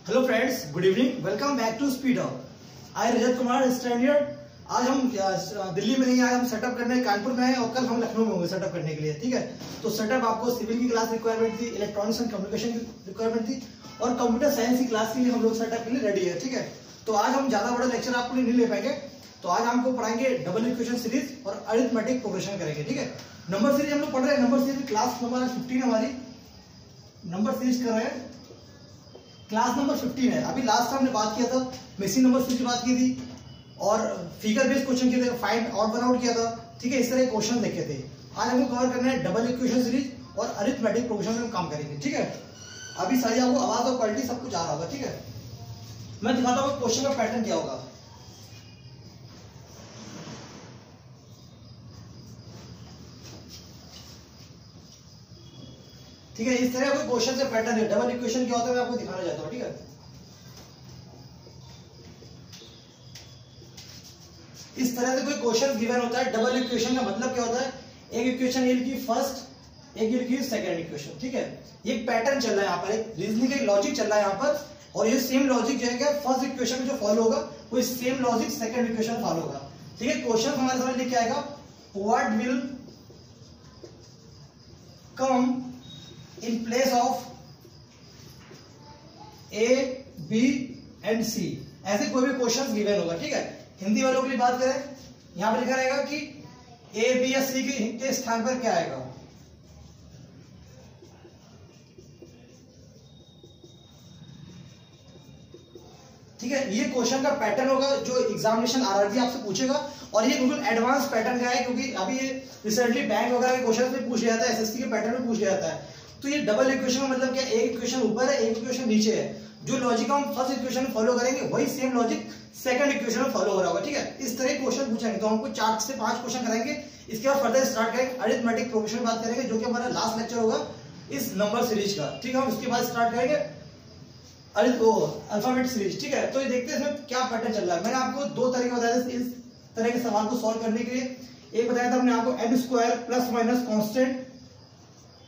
Hello friends, good evening, welcome back to Speed Up. I Rajat Kumar standard. आज हम दिल्ली में नहीं, आज हम सेटअप करने कानपुर में हैं और कल हम लखनऊ में होंगे सेटअप करने के लिए। ठीक है, तो सेटअप आपको सिविल की क्लास रिक्वायरमेंट थी, इलेक्ट्रॉनिक्स एंड कम्युनिकेशन की रिक्वायरमेंट थी और कंप्यूटर साइंस की क्लास के लिए हम लोग सेटअप के लिए रेडी है। ठीक है, तो आज हम ज्यादा बड़ा लेक्चर आपको नहीं ले पाएंगे, तो आज हमको पढ़ाएंगे डबल इक्वेशन सीरीज और अरिथमेटिक प्रोग्रेशन करेंगे। ठीक है, नंबर सीरीज हम लोग पढ़ रहे हैं। नंबर सीरीज क्लास नंबर 15 हमारी नंबर सीरीज कर रहे हैं, क्लास नंबर 15 है। अभी लास्ट हमने बात किया था मेसी नंबर सीरीज की बात की थी और फिगर बेस्ड क्वेश्चन किए थे, फाइंड आउट वन आउट किया था। ठीक है, इस तरह के क्वेश्चन देखे थे। आज हमको कवर करना है डबल इक्वेशन सीरीज और अरिथमेटिक प्रोग्रेशन में हम काम करेंगे। ठीक है, अभी सारी आपको आवाज और क्वालिटी सब कुछ आ रहा होगा। ठीक है, मैं दिखाता हूँ क्वेश्चन का पैटर्न क्या होगा। ठीक है, इस तरह कोई क्वेश्चन से पैटर्न है। डबल इक्वेशन क्या होता है मैं आपको दिखाना चाहता हूँ। ठीक है, इस तरह से कोई क्वेश्चन गिवन होता है। डबल इक्वेशन का मतलब क्या होता है, एक इक्वेशन ये लिखी फर्स्ट, एक ये लिखी सेकंड इक्वेशन। ठीक है, ये पैटर्न चल रहा है यहाँ पर, एक रीजनिंग का लॉजिक चल रहा है यहाँ पर, और ये सेम लॉजिक जो है फर्स्ट इक्वेशन में जो फॉलो होगा वो same logic second equation follow होगा। ठीक है, क्वेश्चन हमारे सामने लिख के आएगा, what will come in place of A, B and C। ऐसे कोई भी क्वेश्चन गिवन होगा। ठीक है, हिंदी वालों के लिए बात करें, यहां पर लिखा रहेगा कि A, B या C के स्थान पर क्या आएगा। ठीक है, ये क्वेश्चन का पैटर्न होगा जो एग्जामिनेशन आरआरबी आपसे पूछेगा, और ये बिल्कुल एडवांस पैटर्न का है क्योंकि अभी ये रिसेंटली बैंक वगैरह के क्वेश्चन में पूछ लिया जाता है, एसएससी के पैटर्न में पूछ लिया जाता है। तो ये डबल इक्वेशन का मतलब क्या, एक इक्वेशन ऊपर है एक इक्वेशन नीचे है। जो लॉजिक हम फर्स्ट इक्वेशन में फॉलो करेंगे वही सेम लॉजिक सेकंड इक्वेशन में फॉलो हो रहा होगा। ठीक है, इस तरह क्वेश्चन पूछेंगे, तो हमको 4 से 5 क्वेश्चन कराएंगे। इसके बाद फर्दर स्टार्ट करेंगे अरिथमेटिक प्रोग्रेशन बात करेंगे, जो कि हमारा लास्ट लेक्चर होगा इस नंबर सीरीज का। ठीक है, हम उसके बाद स्टार्ट करेंगे अल्फाबेट सीरीज। ठीक है, तो ये देखते हैं इसमें क्या पैटर्न चल रहा है। मैंने आपको 2 तरीके बताए थे इस तरह के सवाल को सॉल्व करने के लिए। एक बताया था हमने आपको n square plus minus constant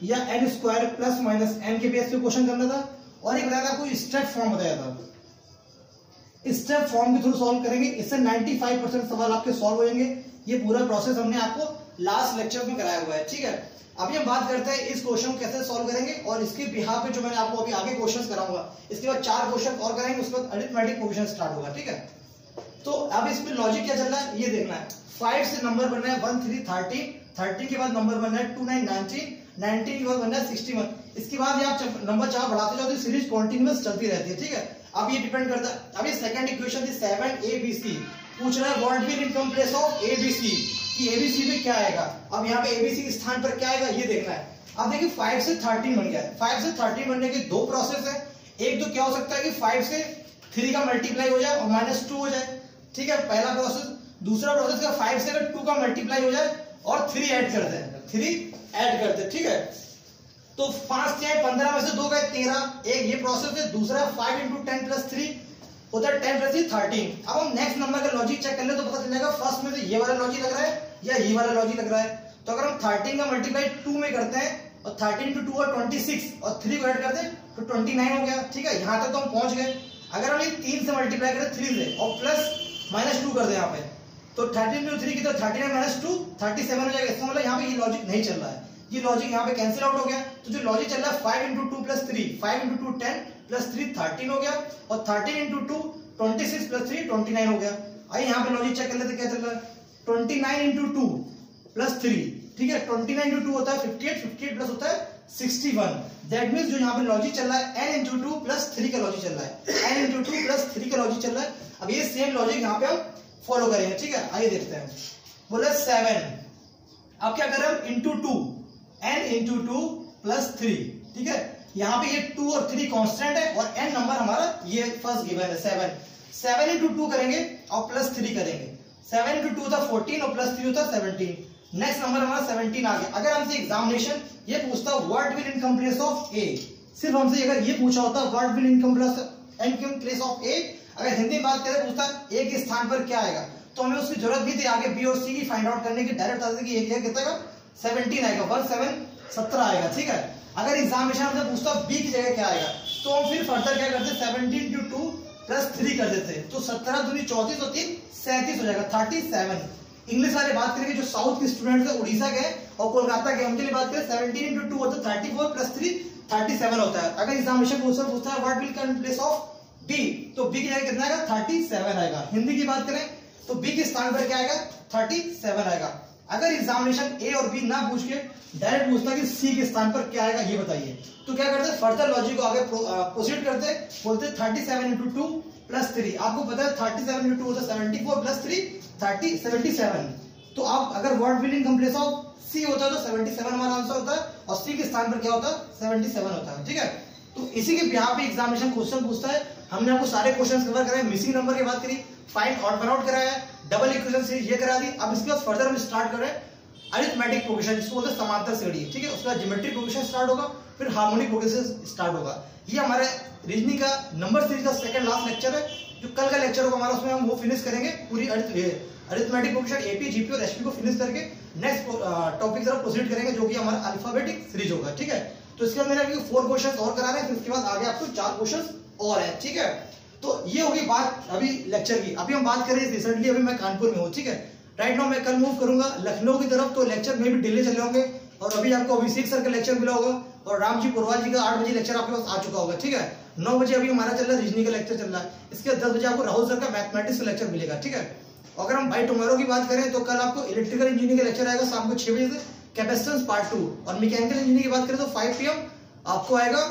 या n square plus minus n के बेस पे क्वेश्चन करना था, और एक बताया था आपको स्टेप फॉर्म बताया था। स्टेप फॉर्म के थ्रू सॉल्व करेंगे, इससे 95% सवाल आपके सॉल्व हो जाएंगे। ये पूरा प्रोसेस हमने आपको लास्ट लेक्चर में कराया हुआ है। ठीक है, अभी हम बात करते हैं इस क्वेश्चन को कैसे सॉल्व करेंगे, और इसके बिहाफ पे जो मैंने आपको अभी आगे क्वेश्चंस कराऊंगा, इसके बाद 4 क्वेश्चन और कराएंगे, उसके बाद अरिथमेटिक प्रोग्रेशन स्टार्ट होगा। ठीक है, तो अब इसमें लॉजिक क्या चल रहा है ये देखना है। 5 से नंबर बनना है 1 3 13, 13 के बाद नंबर बनना है 2 9 19, 19 के बाद बनना है 61। इसके बाद आप नंबर 4 बढ़ाते जाओ तो सीरीज कंटीन्यूअस चलती रहती है। ठीक है, अब ये डिपेंड करता है। अब ये सेकंड इक्वेशन थी 7abc, पूछ रहा है what will in place of abc, कि abc में क्या आएगा। अब यहाँ पे abc के स्थान पर क्या आएगा ये देखना है। अब देखिए 5 से 13 बन गया है। 5 से 13 बनने के 2 प्रोसेस है। एक तो क्या हो सकता है कि 5 से 3 का मल्टीप्लाई हो जाए और -2 हो जाए। ठीक है, पहला प्रोसेस। दूसरा प्रोसेस का 5 से अगर 2 का मल्टीप्लाई हो जाए और 3 ऐड कर दें, 3 ऐड करते। ठीक है, तो 5 से 15 में से 2 गए 13, एक ये प्रोसेस है। दूसरा 5 × 10 + 3 होता है 10 + 3 13। अब हम नेक्स्ट नंबर का लॉजिक चेक कर ले तो पता चल जाएगा फर्स्ट में से ये वाला लॉजिक लग रहा है या ये वाला लॉजिक लग रहा है। तो अगर हम 13 का मल्टीप्लाई 2 में करते हैं और 13 × 2 और 26 और 3 को ऐड करते हैं तो 29 हो गया। ठीक है, यहां तक तो हम पहुंच गए। अगर हम ये 3 से मल्टीप्लाई करें 3 से और प्लस -2 कर दे यहाँ पे, तो 13 × 3 की तो 39 - 2 37 हो जाएगा। इसका मतलब यहाँ पे ये लॉजिक नहीं चल रहा है, ये लॉजिक यहाँ पे कैंसिल आउट हो गया। तो जो लॉजिक चल रहा है 5 × 2 + 3, 5 × 2 10 + 3 13 हो गया, और 13 × 2 26 + 3 29 हो गया। आइए यहाँ पे लॉजिक चेक कर लेते क्या चल रहा है। 29 × 2 + 3, ठीक है, 29 × 2 होता है 58, 58 प्लस होता है 61। दैट मींस जो यहाँ पे लॉजिक चल रहा है n × 2 + 3 का लॉजिक चल रहा है, n × 2 + 3 का लॉजिक चल रहा है। अब ये सेम लॉजिक यहाँ पे हम फॉलो करेंगे। ठीक है, आइए देखते हैं। बोले 7, अब क्या करें हम इंटू 2, n × 2 + 3। ठीक है, यहाँ पे ये 2 और 3 कांस्टेंट है और n नंबर हमारा ये फर्स्ट गिवन है 7। 7 × 2 करेंगे और +3 करेंगे। 7 × 2 होता 14 और +3 होता 17। नेक्स्ट नंबर हमारा 17 आ गया। अगर हमसे एग्जामिनेशन ये पूछता what will in place of a, सिर्फ हमसे अगर ये पूछा होता what will in place of a, अगर हिंदी में बात करें पूछता a के स्थान पर क्या आएगा, तो हमें उसकी जरूरत भी थी आगे b और c की फाइंड आउट करने की। डायरेक्ट बता देते कि ये कितना आएगा 17 आएगा, 17 आएगा। ठीक है, अगर एग्जामिनेशन हमसे पूछता b की जगह क्या आएगा, तो हम फिर फर्दर क्या करते हैं 17 into 2 प्लस 3 कर देते हैं, तो 17 दूनी 34 और 3 37 हो जाएगा 37। इंग्लिश वाले बात करेंगे जो साउथ के स्टूडेंट्स है, उड़ीसा के और कोलकाता के, उनके लिए बात करें 17 into 2 होता है 34 प्लस 3 37 होता है। अगर एग्जामिनेशन क्वेश्चन पूछता है what will come in place of B, तो बी की जगह कितना आएगा 37 आएगा। हिंदी की बात करें तो बी के स्थान पर क्या आएगा 37 आएगा। अगर एग्जामिनेशन ए और बी ना पूछ के डायरेक्ट पूछता कि सी के स्थान पर क्या आएगा ये बताइए, तो क्या करते हैं फर्दर लॉजिक को आगे प्रोसीड करते हैं, बोलते हैं 37 into 2 प्लस 3। आपको पता है 37 into 2 होता है 74 प्लस 3 77। तो आप अगर what will in place of C होता है तो 77 हमारा आंसर होता है और सी के स्थान पर क्या होता है 77 होता है। ठीक है, तो इसी के बिहाफ पे एग्जामिनेशन क्वेश्चन पूछता है। हमने आपको सारे क्वेश्चन कवर कराए, मिसिंग नंबर की बात करी, फाइंड ऑड वन आउट कराया, डबल इक्वेशन से ये करा दी। अब इसके बाद फर्दर हम स्टार्ट कर रहे हैं अरिथमेटिक प्रोग्रेशन, जिसको बोलते हैं समांतर श्रेणी। ठीक है, उसके बाद ज्योमेट्रिक प्रोग्रेशन स्टार्ट होगा, फिर हार्मोनिक प्रोग्रेशन स्टार्ट होगा। ये हमारे रीजनिंग का नंबर सीरीज का सेकंड लास्ट लेक्चर है। जो कल का लेक्चर होगा हमारा, उसमें हम वो फिनिश करेंगे पूरी अरिथमेटिक प्रोग्रेशन एपी जीपी और एसपी को फिनिश करके नेक्स्ट टॉपिक तरफ प्रोसीड करेंगे, जो कि हमारा अल्फाबेटिक सीरीज होगा। ठीक है, तो इसके बाद मैंने अभी 4 क्वेश्चन और करा रहे हैं, फिर उसके बाद आगे आपको 4 क्वेश्चन और है। ठीक है, तो ये होगी बात अभी लेक्चर की। अभी हम बात करें रिसेंटली, अभी मैं कानपुर में हूँ। ठीक है, राइट नाउ मैं कल मूव करूंगा लखनऊ की तरफ, तो लेक्चर में भी डिले चले होंगे। और अभी आपको अभिषेक सर का लेक्चर मिला होगा और राम जी पुरवाल जी का 8 बजे लेक्चर आपके पास आ चुका होगा। ठीक है, 9 बजे अभी हमारा चल रहा है रीजनिंग का लेक्चर चल रहा है। इसके 10 बजे आपको राहुल सर का मैथमेटिक्स का लेक्चर मिलेगा। ठीक है, अगर हम बाय टुमारो की बात करें तो कल आपको इलेक्ट्रिकल इंजीनियरिंग का लेक्चर आएगा शाम को 6 बजे से, कैपेसिटेंस पार्ट 2। और मैकेनिकल इंजीनियरिंग की बात करें तो 5 PM आपको आएगा,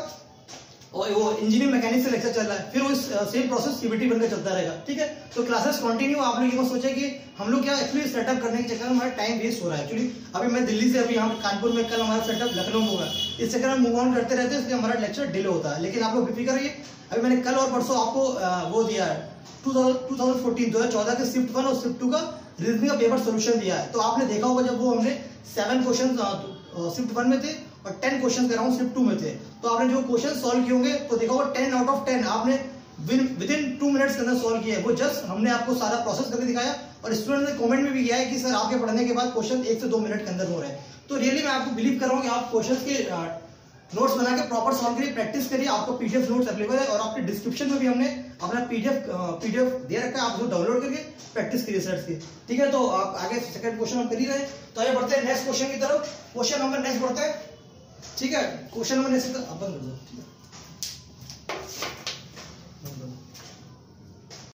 और वो इंजीनियरिंग मैकेनिक्स का लेक्चर चल रहा है। फिर वो सेम प्रोसेस सीबीटी बनकर चलता रहेगा। ठीक है, तो क्लासेस कंटिन्यू। आप लोग ये मत सोचे कि हम लोग क्या एक्चुअली सेटअप करने के चक्कर में हमारा टाइम वेस्ट हो रहा है। एक्चुअली अभी मैं दिल्ली से अभी यहाँ कानपुर में, कल हमारा सेटअप लखनऊ में होगा, इस चक्कर में मूव ऑन करते रहते हैं, इसलिए हमारा लेक्चर डिले होता है। लेकिन आप लोग बेफिक्र रहिए, अभी मैंने कल और परसों आपको वो दिया है 2014 के शिफ्ट 1 और शिफ्ट 2 का रीजनिंग का पेपर सोल्यूशन दिया है। तो आपने देखा होगा जब वो हमने 7 क्वेश्चन शिफ्ट 1 में थे और 10 क्वेश्चन अराउंड शिफ्ट 2 में थे, तो आपने जो क्वेश्चन सॉल्व किए होंगे तो देखा होगा 10 out of 10 आपने विद इन 2 मिनट्स के अंदर सॉल्व किया है। वो जस्ट हमने आपको सारा प्रोसेस करके दिखाया, और स्टूडेंट ने कमेंट में भी किया है कि सर आपके पढ़ने के बाद क्वेश्चन 1 से 2 मिनट के अंदर हो रहे हैं। तो रियली मैं आपको बिलीव कर रहा हूँ कि आप क्वेश्चन के नोट्स बना के प्रॉपर सॉल्व करिए, प्रैक्टिस करिए। आपको पीडीएफ नोट्स अवेलेबल है, और आपके डिस्क्रिप्शन में भी हमने अपना पीडीएफ दे रखा है, आप उसको डाउनलोड करके प्रैक्टिस करिए सर की। ठीक है, तो आप आगे सेकंड क्वेश्चन हम कर ही रहे हैं, तो आगे बढ़ते हैं नेक्स्ट क्वेश्चन की तरफ। क्वेश्चन नंबर नेक्स्ट बढ़ते हैं। ठीक है, क्वेश्चन नंबर नेक्स्ट अपन